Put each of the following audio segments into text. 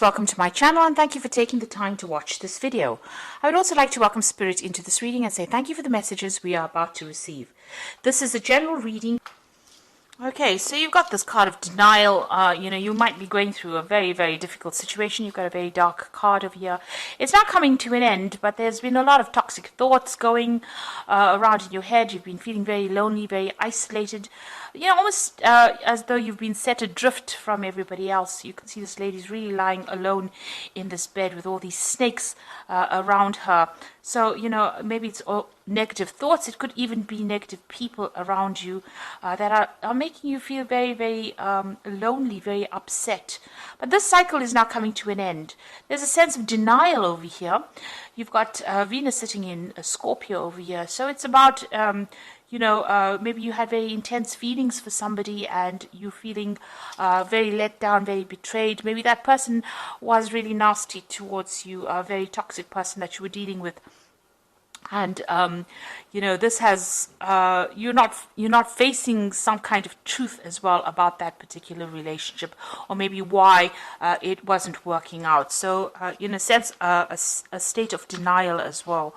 welcome to my channel and thank you for taking the time to watch this video. I would also like to welcome Spirit into this reading and say thank you for the messages we are about to receive. This is a general reading. Okay, so you've got this card of denial. You might be going through a very, very difficult situation. You've got a very dark card over here. It's not coming to an end, but there's been a lot of toxic thoughts going around in your head. You've been feeling very lonely, very isolated. Almost as though you've been set adrift from everybody else. You can see this lady's really lying alone in this bed with all these snakes around her. So, maybe it's all negative thoughts. It could even be negative people around you that are making you feel very, very lonely, very upset. But this cycle is now coming to an end. There's a sense of denial over here. You've got Venus sitting in Scorpio over here. So it's about... maybe you had very intense feelings for somebody and you're feeling very let down, very betrayed. Maybe that person was really nasty towards you, a very toxic person that you were dealing with. And, this has, you're not facing some kind of truth as well about that particular relationship, or maybe why it wasn't working out. So, in a sense, a state of denial as well.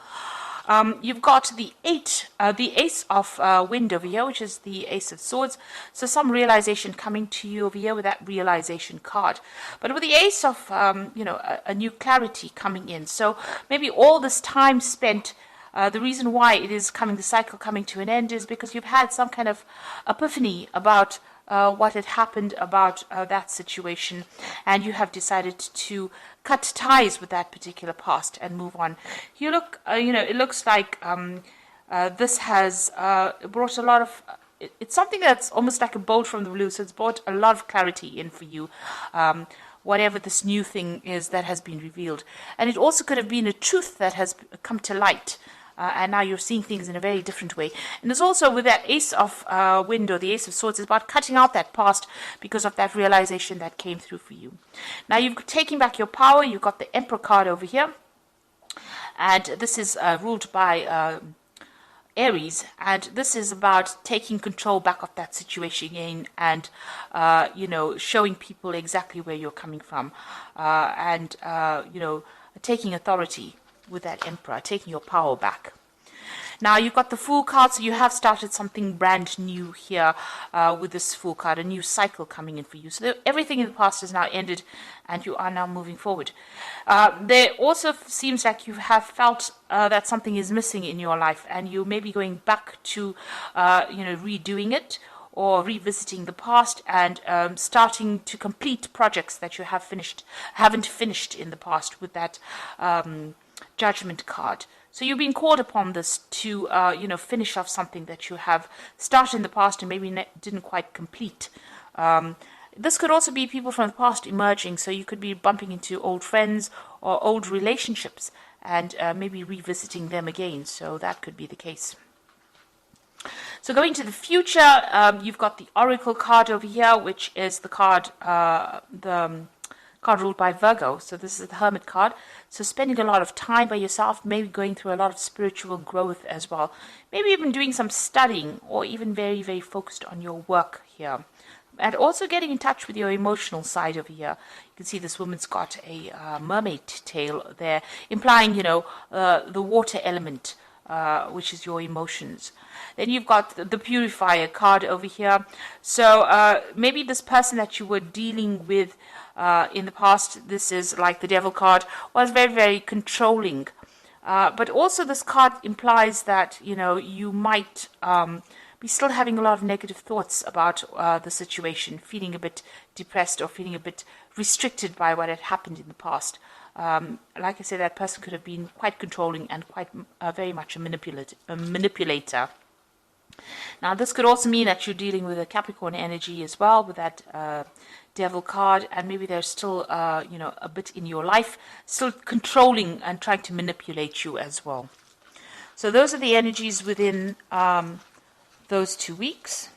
You've got the Ace of Wind over here, which is the Ace of Swords. So some realization coming to you over here with that realization card. But with the Ace of, a new clarity coming in. So maybe all this time spent, the reason why it is the cycle coming to an end is because you've had some kind of epiphany about what had happened about that situation, and you have decided to cut ties with that particular past and move on. You look, it looks like this has brought a lot of, it's something that's almost like a bolt from the blue, so it's brought a lot of clarity in for you, whatever this new thing is that has been revealed. And it also could have been a truth that has come to light. And now you're seeing things in a very different way. And there's also with that Ace of Wind or the Ace of Swords, is about cutting out that past because of that realization that came through for you. Now you've taken back your power. You've got the Emperor card over here. And this is ruled by Aries. And this is about taking control back of that situation again and, showing people exactly where you're coming from. Taking authority with that Emperor, taking your power back. Now you've got the Fool card, so you have started something brand new here with this Fool card, a new cycle coming in for you. So everything in the past is now ended and you are now moving forward. There also seems like you have felt that something is missing in your life and you may be going back to, redoing it or revisiting the past and starting to complete projects that you haven't finished in the past with that Judgment card. So you've been called upon this to, finish off something that you have started in the past and maybe didn't quite complete. This could also be people from the past emerging, so you could be bumping into old friends or old relationships and maybe revisiting them again. So that could be the case. So going to the future, you've got the Oracle card over here, which is the card, card ruled by Virgo. So this is the Hermit card. So spending a lot of time by yourself, maybe going through a lot of spiritual growth as well. Maybe even doing some studying or even very, very focused on your work here. And also getting in touch with your emotional side over here. You can see this woman's got a mermaid tail there, implying, the water element, which is your emotions. Then you've got the Purifier card over here. So maybe this person that you were dealing with in the past, this is like the Devil card, was very, very controlling. But also this card implies that, you might be still having a lot of negative thoughts about the situation, feeling a bit depressed or feeling a bit restricted by what had happened in the past. Like I said, that person could have been quite controlling and quite very much a manipulator. Now, this could also mean that you're dealing with a Capricorn energy as well with that Devil card, and maybe they're still, a bit in your life, still controlling and trying to manipulate you as well. So those are the energies within those 2 weeks.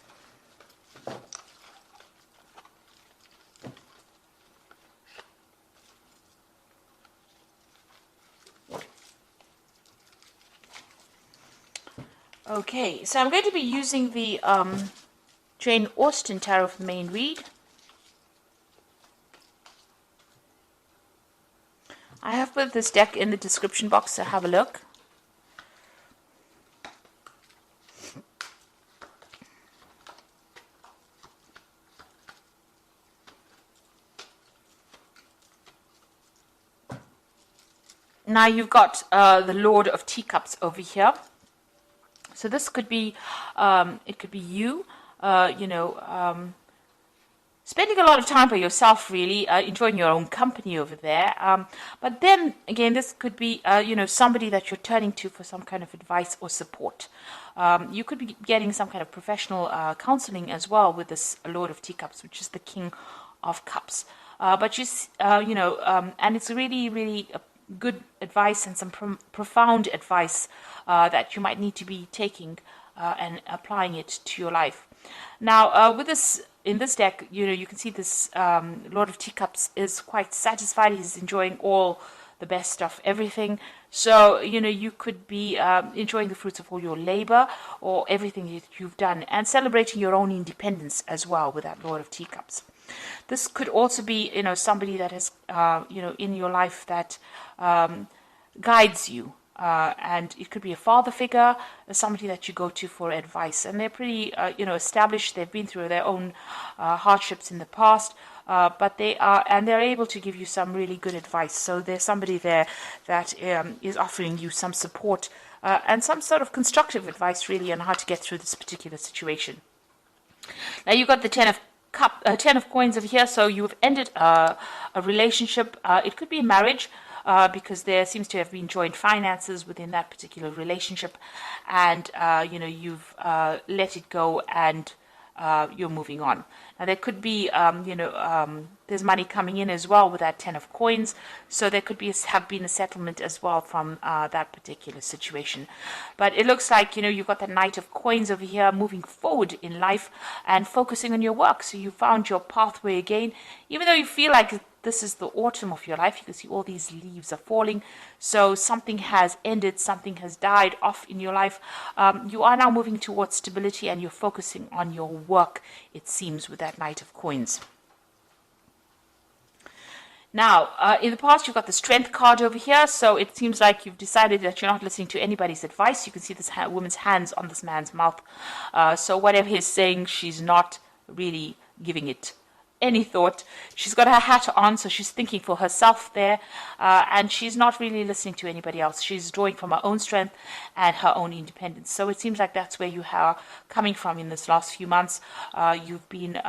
Okay, so I'm going to be using the Jane Austen Tarot for the main read. I have put this deck in the description box, so have a look. Now you've got the Lord of Teacups over here. So this could be, it could be you, spending a lot of time by yourself, really, enjoying your own company over there. But then, again, this could be, somebody that you're turning to for some kind of advice or support. You could be getting some kind of professional counseling as well with this Lord of Teacups, which is the King of Cups. And it's really, really good advice and some profound advice that you might need to be taking and applying it to your life. Now, with this, in this deck, you can see this Lord of Teacups is quite satisfied. He's enjoying all the best of everything. So, you could be enjoying the fruits of all your labor or everything that you've done and celebrating your own independence as well with that Lord of Teacups. This could also be, somebody that is, in your life that guides you. And it could be a father figure, somebody that you go to for advice. And they're pretty, established. They've been through their own hardships in the past, but they're able to give you some really good advice. So there's somebody there that is offering you some support and some sort of constructive advice, really, on how to get through this particular situation. Now you've got the Ten of Coins over here. So you've ended a relationship. It could be a marriage. Because there seems to have been joint finances within that particular relationship, and you've let it go and you're moving on. Now there could be there's money coming in as well with that Ten of Coins, so there could have been a settlement as well from that particular situation. But it looks like you've got the Knight of Coins over here, moving forward in life and focusing on your work. So you found your pathway again, even though you feel like this is the autumn of your life. You can see all these leaves are falling. So something has ended, something has died off in your life. You are now moving towards stability and you're focusing on your work, it seems, with that Knight of Coins. Now, in the past, you've got the Strength card over here. So it seems like you've decided that you're not listening to anybody's advice. You can see this woman's hands on this man's mouth. So whatever he's saying, she's not really giving it any thought. She's got her hat on, so she's thinking for herself there, and she's not really listening to anybody else. She's drawing from her own strength and her own independence. So it seems like that's where you are coming from in this last few months. You've been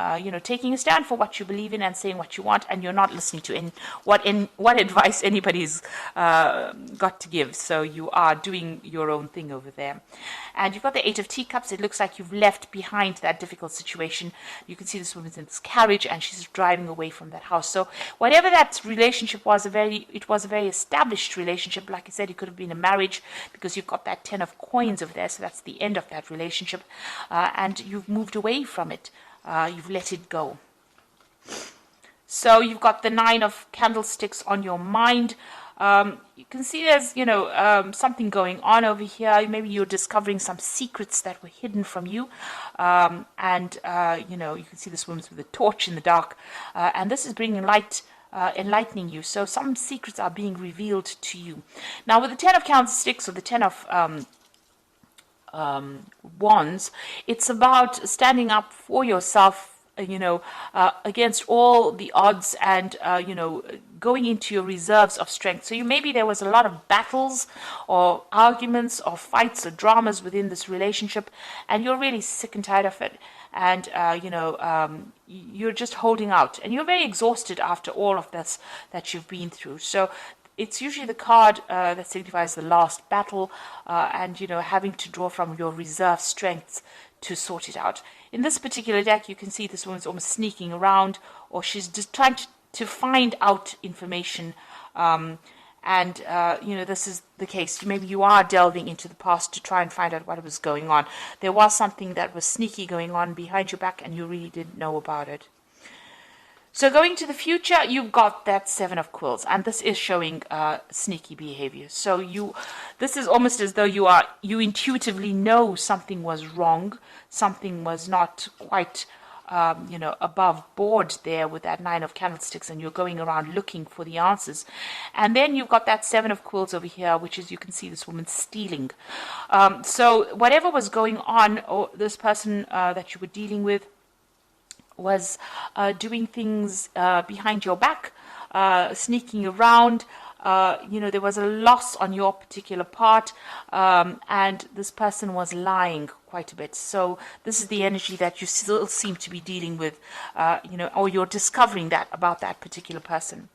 taking a stand for what you believe in and saying what you want, and you're not listening to what advice anybody's got to give. So you are doing your own thing over there. And you've got the Eight of Teacups. It looks like you've left behind that difficult situation. You can see this woman's in this carriage and she's driving away from that house. So whatever that relationship was, it was a very established relationship. Like I said, it could have been a marriage because you've got that Ten of Coins over there. So that's the end of that relationship. And you've moved away from it. You've let it go. So you've got the Nine of Candlesticks on your mind. You can see there's, something going on over here. Maybe you're discovering some secrets that were hidden from you. You can see this woman's with a torch in the dark. And this is bringing light, enlightening you. So some secrets are being revealed to you. Now, with the Ten of Candlesticks or the Ten of Wands, it's about standing up for yourself, against all the odds and, going into your reserves of strength. So maybe there was a lot of battles or arguments or fights or dramas within this relationship, and you're really sick and tired of it. And, you're just holding out. And you're very exhausted after all of this that you've been through. So it's usually the card that signifies the last battle and, having to draw from your reserve strengths to sort it out. In this particular deck, you can see this woman's almost sneaking around, or she's just trying to find out information. This is the case. Maybe you are delving into the past to try and find out what was going on. There was something that was sneaky going on behind your back, and you really didn't know about it. So going to the future, you've got that Seven of Quills, and this is showing sneaky behavior. So this is almost as though you intuitively know something was wrong, something was not quite above board there with that 9 of candlesticks, and you're going around looking for the answers. And then you've got that 7 of quills over here, which is, you can see this woman stealing. So whatever was going on, or this person that you were dealing with was doing things behind your back, sneaking around. There was a loss on your particular part, and this person was lying quite a bit. So this is the energy that you still seem to be dealing with, or you're discovering that about that particular person.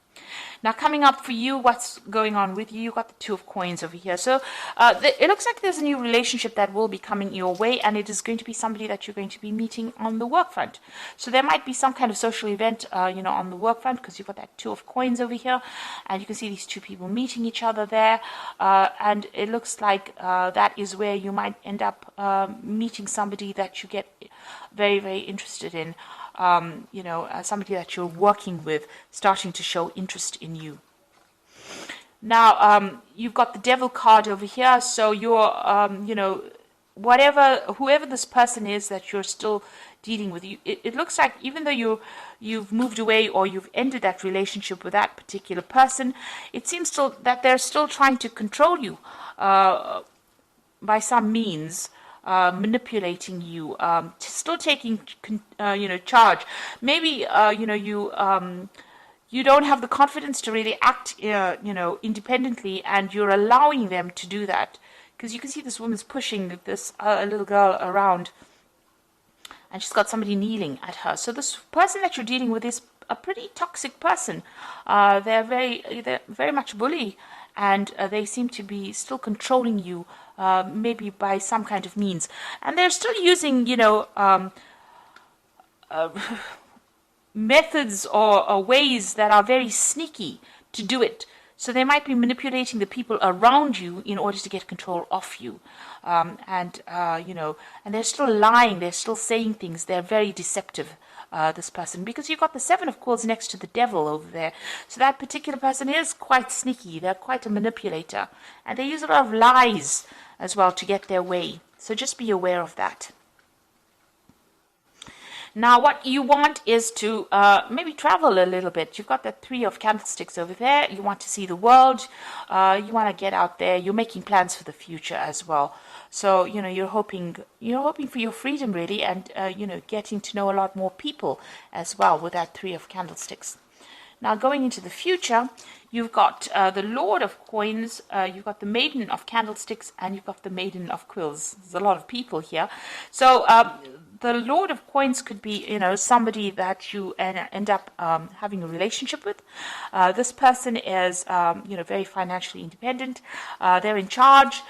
Now, coming up for you, what's going on with you? You've got the 2 of coins over here. So it looks like there's a new relationship that will be coming your way, and it is going to be somebody that you're going to be meeting on the work front. So there might be some kind of social event, on the work front, because you've got that 2 of coins over here, and you can see these 2 people meeting each other there, and it looks like that is where you might end up meeting somebody that you get very, very interested in. Somebody that you're working with starting to show interest in you. Now, you've got the Devil card over here, so you're, whoever this person is that you're still dealing with, it looks like even though you've moved away or you've ended that relationship with that particular person, it seems still that they're still trying to control you by some means. Manipulating you, still taking, charge. Maybe, you don't have the confidence to really act, independently, and you're allowing them to do that. Because you can see this woman's pushing this little girl around, and she's got somebody kneeling at her. So this person that you're dealing with is a pretty toxic person. They're very much bully, and they seem to be still controlling you, maybe by some kind of means. And they're still using, methods or ways that are very sneaky to do it. So they might be manipulating the people around you in order to get control of you. And they're still lying. They're still saying things. They're very deceptive. This person, because you've got the 7 of coins next to the Devil over there. So that particular person is quite sneaky. They're quite a manipulator. And they use a lot of lies as well to get their way. So just be aware of that. Now, what you want is to maybe travel a little bit. You've got the 3 of candlesticks over there. You want to see the world. You want to get out there. You're making plans for the future as well. So, you're hoping for your freedom, really, and, getting to know a lot more people as well with that 3 of candlesticks. Now, going into the future, you've got the Lord of coins, you've got the Maiden of candlesticks, and you've got the Maiden of quills. There's a lot of people here. So, the Lord of coins could be, somebody that you end up having a relationship with. This person is, very financially independent. They're in charge.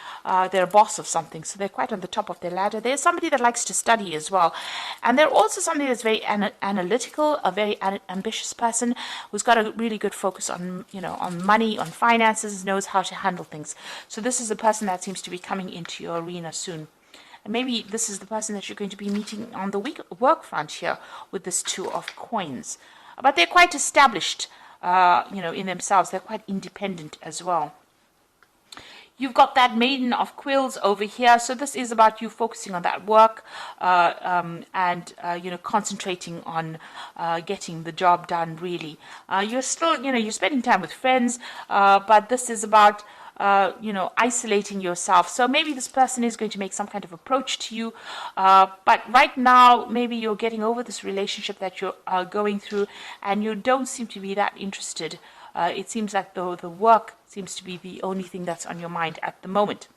They're a boss of something, so they're quite on the top of their ladder. They're somebody that likes to study as well. And they're also somebody that's very analytical, a very ambitious person who's got a really good focus on, on money, on finances, knows how to handle things. So this is a person that seems to be coming into your arena soon. And maybe this is the person that you're going to be meeting on the work front here with this 2 of coins. But they're quite established, in themselves. They're quite independent as well. You've got that Maiden of quills over here. So this is about you focusing on that work and concentrating on getting the job done, really. You're still, you're spending time with friends, but this is about isolating yourself. So maybe this person is going to make some kind of approach to you, but right now maybe you're getting over this relationship that you're going through, and you don't seem to be that interested. It seems like the work seems to be the only thing that's on your mind at the moment.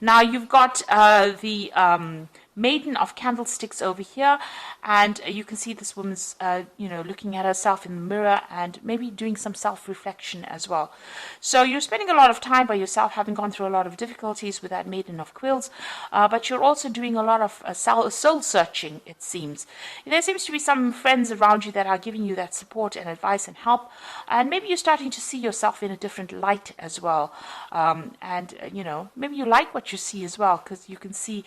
Now you've got the Maiden of candlesticks over here, and you can see this woman's looking at herself in the mirror and maybe doing some self-reflection as well. So you're spending a lot of time by yourself, having gone through a lot of difficulties with that Maiden of quills, but you're also doing a lot of soul searching, it seems. There seems to be some friends around you that are giving you that support and advice and help, and maybe you're starting to see yourself in a different light as well. Maybe you like what you see as well, because you can see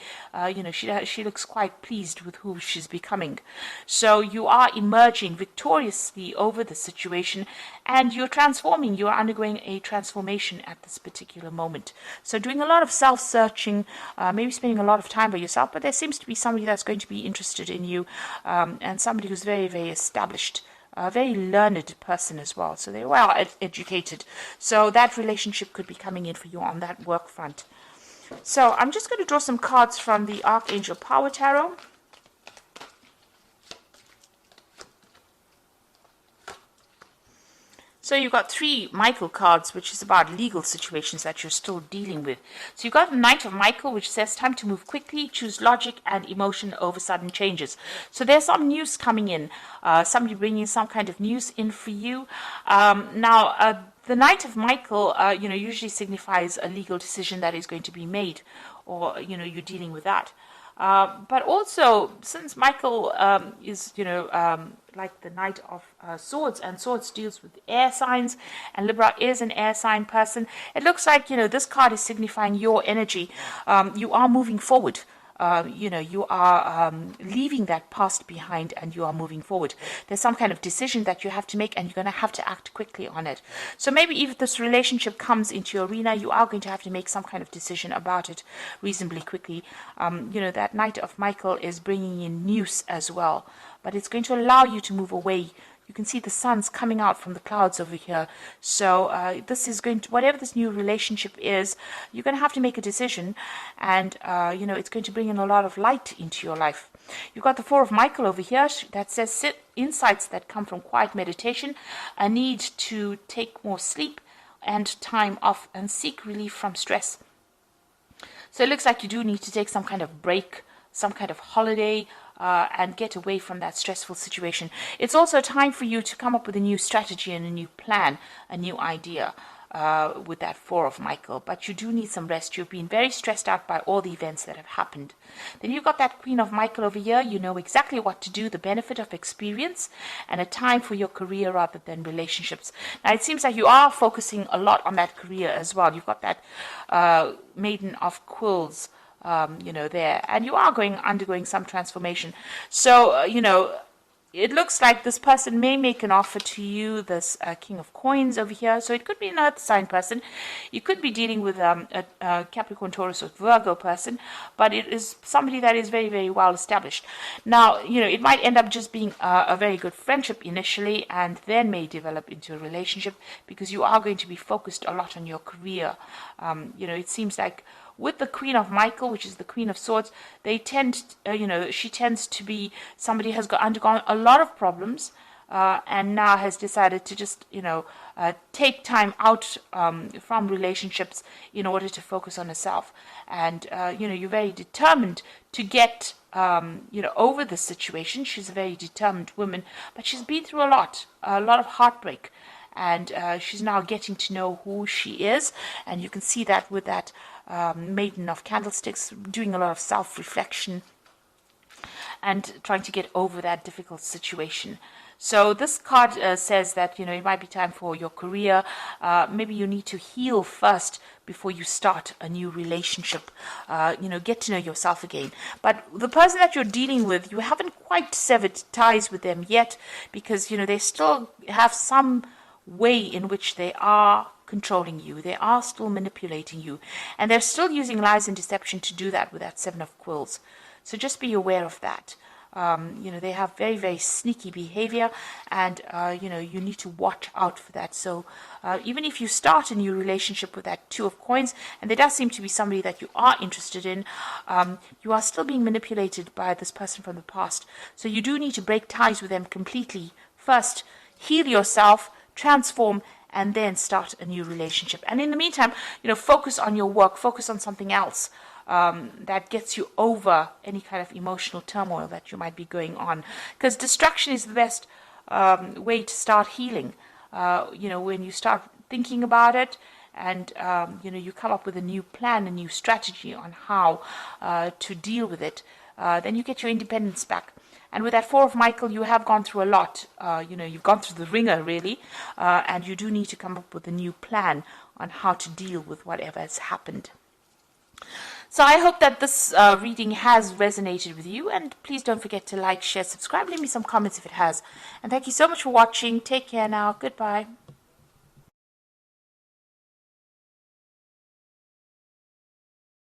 she she looks quite pleased with who she's becoming. So you are emerging victoriously over the situation, and you're transforming. You're undergoing a transformation at this particular moment. So doing a lot of self-searching, maybe spending a lot of time by yourself, but there seems to be somebody that's going to be interested in you, and somebody who's very, very established, a very learned person as well. So they're well educated. So that relationship could be coming in for you on that work front. So I'm just going to draw some cards from the Archangel Power Tarot. So you've got 3 Michael cards, which is about legal situations that you're still dealing with. So you've got the Knight of Michael, which says time to move quickly, choose logic and emotion over sudden changes. So there's some news coming in, somebody bringing some kind of news in for you. The Knight of Michael, usually signifies a legal decision that is going to be made, or, you're dealing with that. But also, since Michael is, like the Knight of Swords, and Swords deals with air signs, and Libra is an air sign person, it looks like, this card is signifying your energy. You are moving forward. You are leaving that past behind, and you are moving forward. There's some kind of decision that you have to make, and you're going to have to act quickly on it. So maybe if this relationship comes into your arena, you are going to have to make some kind of decision about it reasonably quickly. That Knight of Michael is bringing in news as well, but it's going to allow you to move away. You can see the sun's coming out from the clouds over here. So this is going to, whatever this new relationship is, you're going to have to make a decision. And, it's going to bring in a lot of light into your life. You've got the 4 of Michael over here that says insights that come from quiet meditation, a need to take more sleep and time off, and seek relief from stress. So it looks like you do need to take some kind of break, some kind of holiday, and get away from that stressful situation. It's also time for you to come up with a new strategy and a new plan, a new idea with that 4 of Michael. But you do need some rest. You've been very stressed out by all the events that have happened. Then you've got that Queen of Michael over here. You know exactly what to do, the benefit of experience, and a time for your career rather than relationships. Now, it seems like you are focusing a lot on that career as well. You've got that Maiden of Quills, there, and you are undergoing some transformation. So, it looks like this person may make an offer to you, this King of Coins over here. So it could be an earth sign person. You could be dealing with a Capricorn, Taurus, or Virgo person, but it is somebody that is very, very well established. Now, it might end up just being a very good friendship initially, and then may develop into a relationship, because you are going to be focused a lot on your career. It seems like with the Queen of Michael, which is the Queen of Swords, they tend, she tends to be somebody who has undergone a lot of problems, and now has decided to just, take time out from relationships in order to focus on herself. And, you're very determined to get, over the situation. She's a very determined woman, but she's been through a lot of heartbreak. And she's now getting to know who she is, and you can see that with that Maiden of Candlesticks, doing a lot of self-reflection and trying to get over that difficult situation. So this card says that, it might be time for your career. Maybe you need to heal first before you start a new relationship. Get to know yourself again. But the person that you're dealing with, you haven't quite severed ties with them yet, because, they still have some way in which they are controlling you. They are still manipulating you, and they're still using lies and deception to do that with that 7 of Quills. So just be aware of that. They have very, very sneaky behavior, and you need to watch out for that. So even if you start a new relationship with that 2 of Coins, and there does seem to be somebody that you are interested in, you are still being manipulated by this person from the past. So you do need to break ties with them completely. First, heal yourself, transform, and then start a new relationship. And in the meantime, focus on your work, focus on something else that gets you over any kind of emotional turmoil that you might be going on. Because distraction is the best way to start healing. When you start thinking about it, and you come up with a new plan, a new strategy on how to deal with it, then you get your independence back. And with that 4 of Michael, you have gone through a lot. You've gone through the ringer, really. And you do need to come up with a new plan on how to deal with whatever has happened. So I hope that this reading has resonated with you, and please don't forget to like, share, subscribe, leave me some comments if it has. And thank you so much for watching. Take care now. Goodbye.